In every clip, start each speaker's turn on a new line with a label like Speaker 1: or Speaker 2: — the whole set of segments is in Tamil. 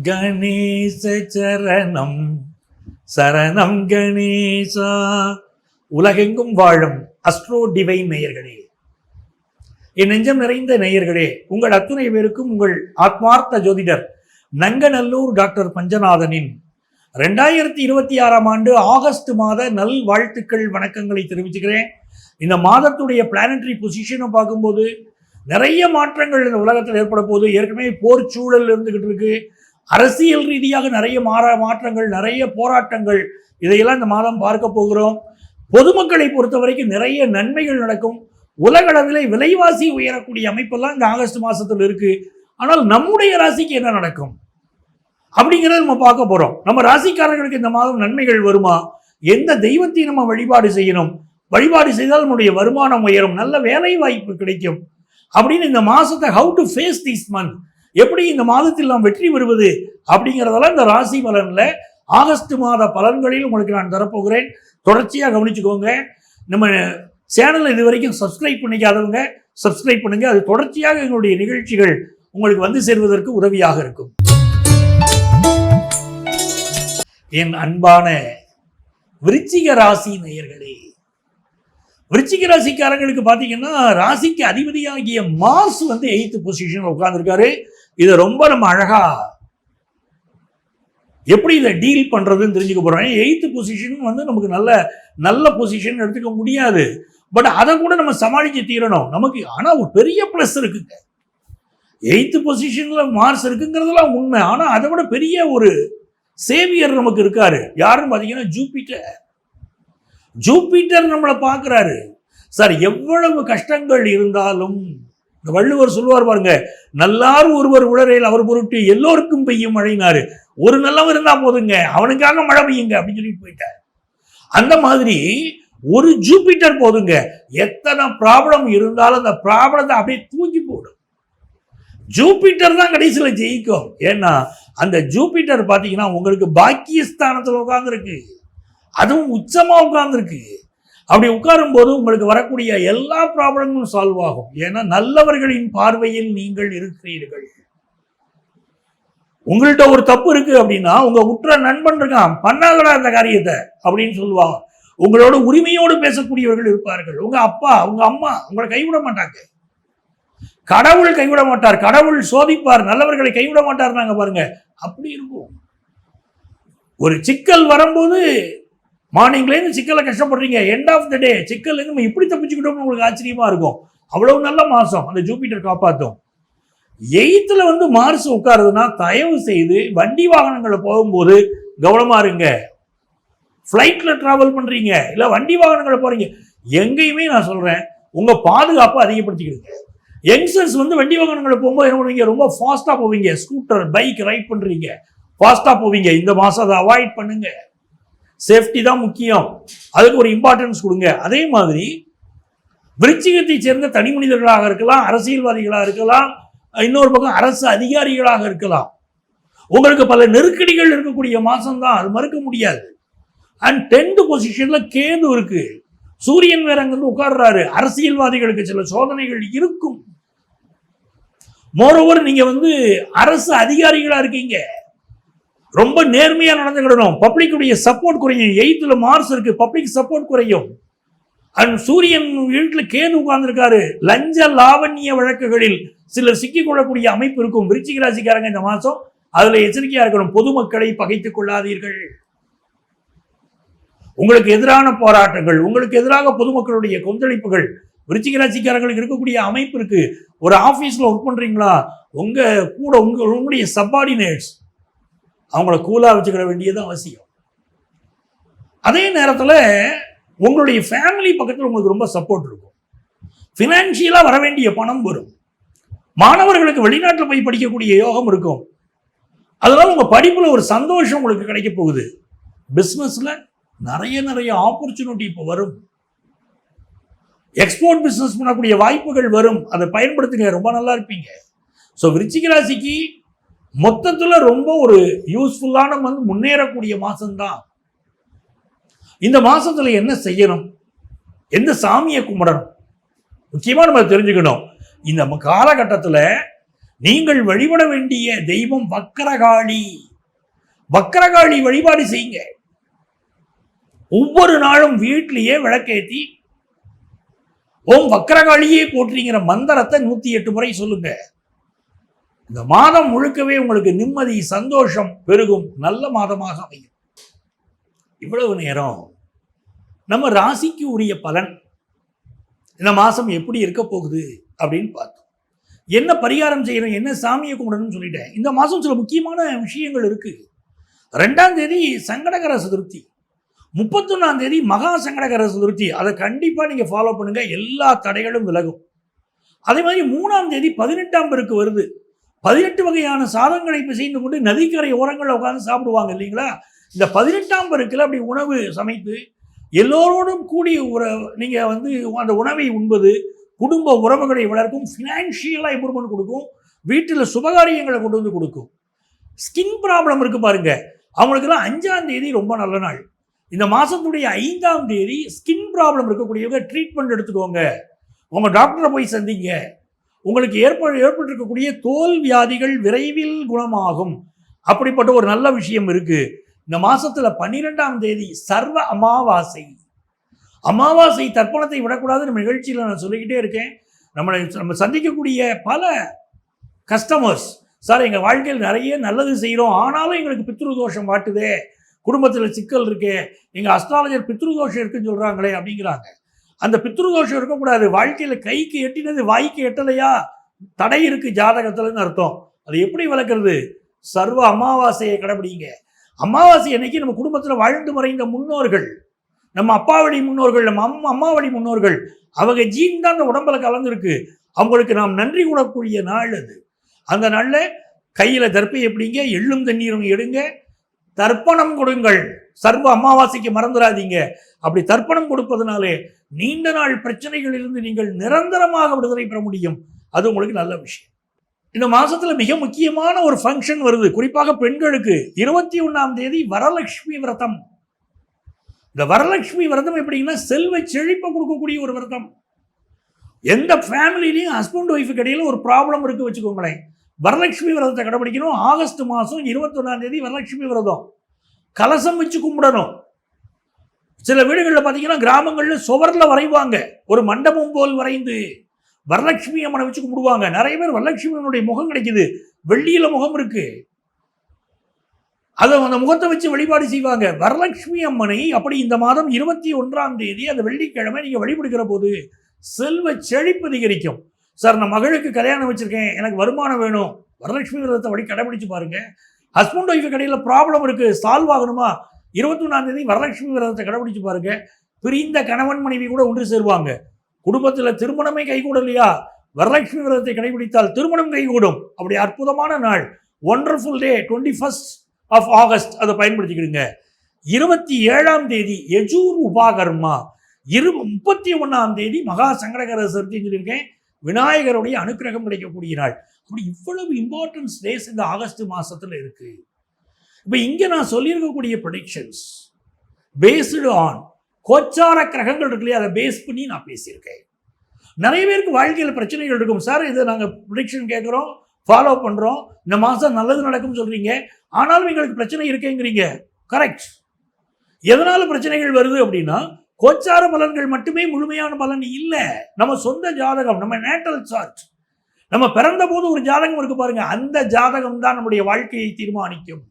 Speaker 1: கணேச சரணம் சரணம் கணேசா. உலகெங்கும் வாழும் அஸ்ட்ரோ டிவைன் நேயர்களே, என் நெஞ்சம் நிறைந்த நேயர்களே, உங்கள் அத்துணை பேருக்கும் உங்கள் ஆத்மார்த்த ஜோதிடர் நங்கநல்லூர் டாக்டர் பஞ்சநாதனின் 2026 ஆண்டு ஆகஸ்ட் மாத நல் வாழ்த்துக்கள் வணக்கங்களை தெரிவிச்சுக்கிறேன். இந்த மாதத்துடைய பிளானட்டரி பொசிஷனை பார்க்கும்போது நிறைய மாற்றங்கள் இந்த உலகத்தில் ஏற்பட போது. ஏற்கனவே போர் சூழல் இருந்துகிட்டு இருக்கு. அரசியல் ரீதியாக நிறைய மாற்றங்கள், நிறைய போராட்டங்கள், இதையெல்லாம் இந்த மாதம் பார்க்க போகிறோம். பொதுமக்களை பொறுத்த வரைக்கும் நிறைய நன்மைகள் நடக்கும். உலகளவில் விலைவாசி உயரக்கூடிய அமைப்பெல்லாம் இந்த ஆகஸ்ட் மாசத்தில் இருக்கு. ஆனால் நம்முடைய ராசிக்கு என்ன நடக்கும் அப்படிங்கிறத நம்ம பார்க்க போறோம். நம்ம ராசிக்காரர்களுக்கு இந்த மாதம் நன்மைகள் வருமா? எந்த தெய்வத்தை நம்ம வழிபாடு செய்யணும்? வழிபாடு செய்தால் நம்முடைய வருமானம் உயரும், நல்ல வேலை வாய்ப்பு கிடைக்கும் அப்படின்னு இந்த மாசத்தை how to face this month, எப்படி இந்த மாதத்தில் நாம் வெற்றி பெறுவது அப்படிங்கிறதெல்லாம் இந்த ராசி பலன்ல ஆகஸ்ட் மாத பலன்களில் உங்களுக்கு நான் தரப்போகிறேன். தொடர்ச்சியாக கவனிச்சுக்கோங்க. நம்ம சேனல் இது வரைக்கும் சப்ஸ்கிரைப் பண்ணிக்காதவங்க சப்ஸ்கிரைப் பண்ணுங்க. அது தொடர்ச்சியாக எங்களுடைய நிகழ்ச்சிகள் உங்களுக்கு வந்து சேர்வதற்கு உதவியாக இருக்கும். என் அன்பான விருச்சிக ராசி நேயர்களே, விருச்சிக ராசிக்காரங்களுக்கு பார்த்தீங்கன்னா ராசிக்கு அதிபதியாகிய மார்ஸ் 8th பொசிஷன் உட்கார்ந்துருக்காரு. இதை ரொம்ப நம்ம அழகா எப்படி இதை டீல் பண்றதுன்னு தெரிஞ்சுக்க போறோம். 8th பொசிஷன் நமக்கு நல்ல பொசிஷன் எடுத்துக்க முடியாது. பட் அதை கூட நம்ம சமாளிக்க தீரணும் நமக்கு. ஆனா ஒரு பெரிய பிளஸ் இருக்குங்க. 8th பொசிஷன்ல மார்ஸ் இருக்குங்கிறதுலாம் உண்மை. ஆனா அதை விட பெரிய ஒரு சேவியர் நமக்கு இருக்காரு. யாருன்னு பார்த்தீங்கன்னா ஜூபிட்டர் நம்மளை பார்க்கிறாரு. சார், எவ்வளவு கஷ்டங்கள் இருந்தாலும் வள்ளுவர் சொல்லுவார் பாருங்க, நல்லார் ஒருவர் உளரையில் அவர் பொருட்டு எல்லோருக்கும் பெய்யும் மழைனாரு. ஒரு நல்லவன் இருந்தா போதுங்க, அவனுக்காக மழை பெய்யுங்க அப்படின்னு சொல்லிட்டு போயிட்டார். அந்த மாதிரி ஒரு ஜூபிட்டர் போதுங்க, எத்தனை ப்ராப்ளம் இருந்தாலும் அந்த ப்ராப்ளத்தை அப்படியே தூக்கி போடும். ஜூபிட்டர் தான் கடைசியில் ஜெயிக்கும். ஏன்னா அந்த ஜூபிட்டர் பார்த்தீங்கன்னா உங்களுக்கு பாக்கியஸ்தானத்தில் உட்கார்ந்துருக்கு, அதுவும் உச்சமா உட்கார்ந்துருக்கு. அப்படி உட்காரும் போது உங்களுக்கு வரக்கூடிய எல்லா ப்ராப்ளமும் சால்வ் ஆகும். ஏன்னா நல்லவர்களின் பார்வையில் நீங்கள் இருக்கிறீர்கள். உங்கள்கிட்ட ஒரு தப்பு இருக்கு அப்படின்னா உங்க உற்ற நண்பன் இருக்கான், பண்ணாதடா அந்த காரியத்தை அப்படின்னு சொல்லுவாங்க. உங்களோட உரிமையோடு பேசக்கூடியவர்கள் இருப்பார்கள். உங்க அப்பா, உங்க அம்மா உங்களை கைவிட மாட்டாங்க. கடவுள் கைவிட மாட்டார், கடவுள் சோதிப்பார், நல்லவர்களை கைவிட மாட்டார். நாங்க பாருங்க அப்படி இருக்கும். ஒரு சிக்கல் வரும்போது மார்னிங்லேருந்து சிக்கலை கஷ்டப்படுறீங்க, எண்ட் ஆஃப் த டே சிக்கல் நம்ம இப்படி தப்பிச்சுக்கிட்டோம்னு உங்களுக்கு ஆச்சரியமா இருக்கும். அவ்வளவு நல்ல மாசம் அந்த ஜூபிட்டர் காப்பாற்றும். 8th மார்ஸ் உட்காருதுன்னா தயவு செய்து வண்டி வாகனங்களை போகும்போது கவனமா இருங்க. ஃப்ளைட்ல டிராவல் பண்றீங்க இல்ல வண்டி வாகனங்களை போறீங்க, எங்கேயுமே நான் சொல்றேன் உங்க பாதுகாப்பை அதிகப்படுத்திக்கிடுங்க. யங்ஸ்டர்ஸ் வண்டி வாகனங்களை போகும்போது என்ன பண்ணுவீங்க, ரொம்ப ஃபாஸ்டா போவீங்க. ஸ்கூட்டர், பைக் ரைட் பண்றீங்க, ஃபாஸ்டா போவீங்க. இந்த மாசம் அதை அவாய்ட் பண்ணுங்க. சேஃப்டி தான் முக்கியம், அதுக்கு ஒரு இம்பார்ட்டன்ஸ் கொடுங்க. அதே மாதிரி விருச்சிகத்தை சேர்ந்த தனி மனிதர்களாக இருக்கலாம், அரசியல்வாதிகளாக இருக்கலாம், இன்னொரு பக்கம் அரசு அதிகாரிகளாக இருக்கலாம். உங்களுக்கு பல நெருக்கடிகள் இருக்கக்கூடிய மாசம் தான், அது மறுக்க முடியாது. அண்ட் 10th பொசிஷன்ல கேது இருக்கு, சூரியன் வேற அங்கிருந்து உட்கார்றாரு. அரசியல்வாதிகளுக்கு சில சோதனைகள் இருக்கும். மோரோவர் நீங்க அரசு அதிகாரிகளா இருக்கீங்க, ரொம்ப நேர்மையா நடந்துக்கிடணும். பப்ளிக்குடைய சப்போர்ட் குறையும். 8th மார்ஸ் இருக்கு, பப்ளிக் சப்போர்ட் குறையும். அண்ட் சூரியன் வீட்டுல கேது உட்கார்ந்துருக்காரு. லஞ்ச லாவண்ய வழக்குகளில் சிலர் சிக்கிக் கொள்ளக்கூடிய அமைப்பு இருக்கும். விருச்சிக ராசிக்காரங்க இந்த மாசம் அதுல எச்சரிக்கையா இருக்கணும். பொதுமக்களை பகைத்துக் கொள்ளாதீர்கள். உங்களுக்கு எதிரான போராட்டங்கள், உங்களுக்கு எதிராக பொதுமக்களுடைய கொந்தளிப்புகள் விருச்சிக ராசிக்காரங்களுக்கு இருக்கக்கூடிய அமைப்பு இருக்கு. ஒரு ஆபீஸ்ல ஒர்க் பண்றீங்களா, உங்க கூட உங்களுடைய சப்பார்டினேட்ஸ் அவங்கள கூலா வச்சுக்கிட வேண்டியது அவசியம். அதே நேரத்தில் உங்களுடைய ஃபேமிலி பக்கத்தில் உங்களுக்கு ரொம்ப சப்போர்ட் இருக்கும். ஃபினான்ஷியலா வர வேண்டிய பணம் வரும். மாணவர்களுக்கு வெளிநாட்டில் போய் படிக்கக்கூடிய யோகம் இருக்கும். அதனால உங்க படிப்புல ஒரு சந்தோஷம் உங்களுக்கு கிடைக்க போகுது. பிசினஸ்ல நிறைய ஆப்பர்ச்சுனிட்டி இப்போ வரும். எக்ஸ்போர்ட் பிசினஸ் பண்ணக்கூடிய வாய்ப்புகள் வரும். அதை பயன்படுத்துங்க, ரொம்ப நல்லா இருப்பீங்க. ஸோ விருச்சிக ராசிக்கு மொத்தத்தில் ரொம்ப ஒரு யூஸ்ஃபுல்லான முன்னேறக்கூடிய மாசம்தான். இந்த மாசத்துல என்ன செய்யணும், எந்த சாமியை கும்பிடணும், முக்கியமா நம்ம தெரிஞ்சுக்கணும். இந்த காலகட்டத்தில் நீங்கள் வழிபட வேண்டிய தெய்வம் வக்கரகாளி. வக்கரகாளி வழிபாடு செய்யுங்க. ஒவ்வொரு நாளும் வீட்டிலேயே விளக்கேத்தி ஓம் வக்கரகாளியே போற்றிங்கிற மந்திரத்தை 108 முறை சொல்லுங்க. இந்த மாதம் முழுக்கவே உங்களுக்கு நிம்மதி, சந்தோஷம் பெருகும். நல்ல மாதமாக அமையும். இவ்வளவு நேரம் நம்ம ராசிக்கு உரிய பலன் இந்த மாசம் எப்படி இருக்க போகுது அப்படின்னு பார்த்தோம். என்ன பரிகாரம் செய்யணும், என்ன சாமியை கும்பிடணும்னு சொல்லிட்டேன். இந்த மாதம் சில முக்கியமான விஷயங்கள் இருக்கு. 2ஆம் தேதி சங்கடகர சதுர்த்தி, 31ஆம் தேதி மகா சங்கடகர சதுர்த்தி. அதை கண்டிப்பாக நீங்கள் ஃபாலோ பண்ணுங்க, எல்லா தடைகளும் விலகும். அதே மாதிரி 3ஆம் தேதி 18ஆம் பெருக்கு வருது. 18 வகையான சாதங்களை பிசைந்து கொண்டு நதிக்கரை ஓரங்களில் உட்காந்து சாப்பிடுவாங்க இல்லைங்களா? இந்த 18ஆம் பெருக்கில் அப்படி உணவு சமைத்து எல்லோரோடும் கூடி நீங்கள் அந்த உணவை உண்பது குடும்ப உறவுகளை வளர்க்கும், ஃபினான்ஷியலாக இம்ப்ரூவ்மெண்ட் கொடுக்கும், வீட்டில் சுபகாரியங்களை கொண்டு வந்து கொடுக்கும். ஸ்கின் ப்ராப்ளம் இருக்கு பாருங்க, அவங்களுக்கெல்லாம் 5ஆம் தேதி ரொம்ப நல்ல நாள். இந்த மாதத்துடைய 5ஆம் தேதி ஸ்கின் ப்ராப்ளம் இருக்கக்கூடியவங்க ட்ரீட்மெண்ட் எடுத்துக்கோங்க. உங்கள் டாக்டரை போய் சந்திங்க. உங்களுக்கு ஏற்பட்டிருக்கக்கூடிய தோல் வியாதிகள் விரைவில் குணமாகும். அப்படிப்பட்ட ஒரு நல்ல விஷயம் இருக்கு. இந்த மாசத்துல 12ஆம் தேதி சர்வ அமாவாசை. அமாவாசை தர்ப்பணத்தை விடக்கூடாது. நம்ம நிகழ்ச்சியில் நான் சொல்லிக்கிட்டே இருக்கேன். நம்ம சந்திக்கக்கூடிய பல கஸ்டமர்ஸ், சார் எங்கள் வாழ்க்கையில் நிறைய நல்லது செய்கிறோம், ஆனாலும் எங்களுக்கு பித்ருதோஷம் வாட்டுதே, குடும்பத்தில் சிக்கல் இருக்கு, எங்கள் அஸ்ட்ராலஜர் பித்ருதோஷம் இருக்குன்னு சொல்கிறாங்களே அப்படிங்கிறாங்க. அந்த பித்ருதோஷம் இருக்கக்கூடாது. வாழ்க்கையில் கைக்கு எட்டினது வாய்க்கு எட்டலையா, தடை இருக்கு ஜாதகத்துலன்னு அர்த்தம். அது எப்படி விளக்குறது? சர்வ அமாவாசையை கடைபிடிங்க. அமாவாசை அன்னைக்கு நம்ம குடும்பத்தில் வாழ்ந்து மறைந்த முன்னோர்கள், நம்ம அப்பா வழி முன்னோர்கள், நம்ம அம்மா வழி முன்னோர்கள், அவங்க ஜீன் தான் அந்த உடம்புல கலந்துருக்கு. அவங்களுக்கு நாம் நன்றி கூடக்கூடிய நாள் அது. அந்த நாளில் கையில் தர்ப்பை எப்படிங்க, எள்ளும் தண்ணீரும் எடுங்க, தர்ப்பணம் கொடுங்கள். சர்வ அமாவாசைக்கு மறந்துடாதீங்க. அப்படி தர்ப்பணம் கொடுப்பதனாலே நீண்ட நாள் பிரச்சனைகளிலிருந்து நீங்கள் நிரந்தரமாக விடுதலை பெற முடியும். அது உங்களுக்கு நல்ல விஷயம். இந்த மாசத்துல மிக முக்கியமான ஒரு ஃபங்க்ஷன் வருது, குறிப்பாக பெண்களுக்கு. 21ஆம் தேதி வரலட்சுமி விரதம். இந்த வரலட்சுமி விரதம் எப்படின்னா செல்வ செழிப்பை கொடுக்கக்கூடிய ஒரு விரதம். எந்த ஃபேமிலிலையும் ஹஸ்பண்ட் ஒய்ஃபுக்கு இடையில ஒரு ப்ராப்ளம் இருக்கு வச்சுக்கோங்களேன், வரலட்சுமி விரதத்தை கடைபிடிக்கணும். ஆகஸ்ட் மாதம் 21ஆம் தேதி வரலட்சுமி விரதம். கலசம் வச்சு கும்பிடணும். சில வீடுகளில் பார்த்தீங்கன்னா கிராமங்களில் சுவரில் வரைவாங்க, ஒரு மண்டபம் போல் வரைந்து வரலட்சுமி அம்மனை வச்சு கும்பிடுவாங்க. நிறைய பேர் வரலட்சுமியனுடைய முகம் கிடைக்குது, வெள்ளியில முகம் இருக்கு, அதை அந்த முகத்தை வச்சு வழிபாடு செய்வாங்க. வரலட்சுமி அம்மனை அப்படி இந்த மாதம் 21ஆம் தேதி அந்த வெள்ளிக்கிழமை நீங்க வழிபடுகிற போது செல்வ செழிப்பு அதிகரிக்கும். சார் நான் மகளுக்கு கல்யாணம் வச்சிருக்கேன், எனக்கு வருமானம் வேணும், வரலட்சுமி விரதத்தை வழி கடைபிடிச்சு பாருங்க. ஹஸ்பண்ட் ஒய்ஃபு கடையில் ப்ராப்ளம் இருக்கு, சால்வ் ஆகணுமா, 21ஆம் தேதி வரலட்சுமி விரதத்தை கடைபிடிச்சு பாருங்க. பிரிந்த கணவன் மனைவி கூட ஒன்று சேருவாங்க. குடும்பத்தில் திருமணமே கைகூடலையா, வரலட்சுமி விரதத்தை கடைபிடித்தால் திருமணம் கைகூடும். அப்படி அற்புதமான நாள், wonderful day, 21st of August. அதை பயன்படுத்திக்கிடுங்க. 27ஆம் தேதி யஜூர் உபாகர்மா, 31ஆம் தேதி மகா சங்கடகர சதுர்த்தின்னு சொல்லியிருக்கேன். விநாயகருடைய அனுக்கிரகம் கிடைக்கக்கூடிய நாள். அப்படி இவ்வளவு இம்பார்ட்டன்ஸ் டேஸ் இந்த ஆகஸ்ட் மாசத்துல இருக்கு. இப்போ இங்க நான் சொல்லியிருக்கக்கூடிய ப்ரெடிக்ஷன்ஸ் பேஸ்டு ஆன் கோச்சார கிரகங்கள் இருக்கு இல்லையா, அதை பேஸ் பண்ணி நான் பேசியிருக்கேன். நிறைய பேருக்கு வாழ்க்கையில் பிரச்சனைகள் இருக்கும். சார் இதை நாங்கள் ப்ரெடிக்ஷன் கேட்குறோம், ஃபாலோ பண்ணுறோம், இந்த மாதம் நல்லது நடக்கும்னு சொல்கிறீங்க, ஆனாலும் எங்களுக்கு பிரச்சனை இருக்கேங்கிறீங்க. கரெக்ட். எதனால பிரச்சனைகள் வருது அப்படின்னா, கோச்சார பலன்கள் மட்டுமே முழுமையான பலன் இல்லை. நம்ம சொந்த ஜாதகம், நம்ம நேட்டல் சார்ட், நம்ம பிறந்த போது ஒரு ஜாதகம் இருக்கு பாருங்க, அந்த ஜாதகம் தான் நம்முடைய வாழ்க்கையை தீர்மானிக்கும்.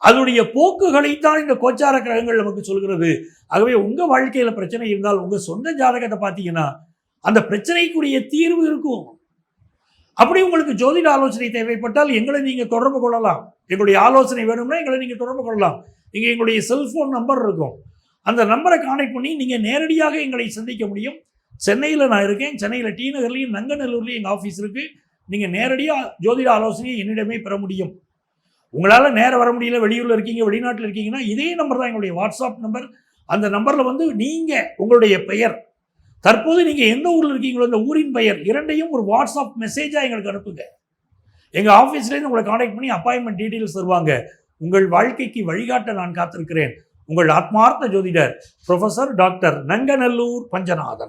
Speaker 1: அதனுடைய போக்குகளைத்தான் இந்த கோச்சார கிரகங்கள் நமக்கு சொல்கிறது. ஆகவே உங்க வாழ்க்கையில பிரச்சனை இருந்தால் உங்க சொந்த ஜாதகத்தை பார்த்தீங்கன்னா அந்த பிரச்சனைக்குரிய தீர்வு இருக்கும். அப்படி உங்களுக்கு ஜோதிட ஆலோசனை தேவைப்பட்டால் எங்களை நீங்க தொடர்பு கொள்ளலாம். எங்களுடைய ஆலோசனை வேணும்னா எங்களை நீங்க தொடர்பு கொள்ளலாம். இங்க எங்களுடைய செல்போன் நம்பர் இருக்கும், அந்த நம்பரை கான்டெக்ட் பண்ணி நீங்க நேரடியாக எங்களை சந்திக்க முடியும். சென்னையில் நான் இருக்கேன், சென்னையில் டி நகர்லையும் நங்கநல்லூர்லையும் எங்கள் ஆஃபீஸ் இருக்கு. நீங்க நேரடியாக ஜோதிட ஆலோசனையை என்னிடமே பெற முடியும். உங்களால் நேரம் வர முடியல, வெளியூரில் இருக்கீங்க, வெளிநாட்டில் இருக்கீங்கன்னா இதே நம்பர் தான் எங்களுடைய வாட்ஸ்அப் நம்பர். அந்த நம்பரில் நீங்கள் உங்களுடைய பெயர், தற்போது நீங்கள் எந்த ஊரில் இருக்கீங்களோ அந்த ஊரின் பெயர் இரண்டையும் ஒரு வாட்ஸ்அப் மெசேஜாக எங்களுக்கு அனுப்புங்க. எங்கள் ஆஃபீஸ்லேருந்து உங்களை கான்டாக்ட் பண்ணி அப்பாயின்மெண்ட் டீட்டெயில்ஸ் தருவாங்க. உங்கள் வாழ்க்கைக்கு வழிகாட்ட நான் காத்திருக்கிறேன். உங்கள் ஆத்மார்த்த ஜோதிடர் ப்ரொஃபசர் டாக்டர் நங்கநல்லூர் பஞ்சநாதன்.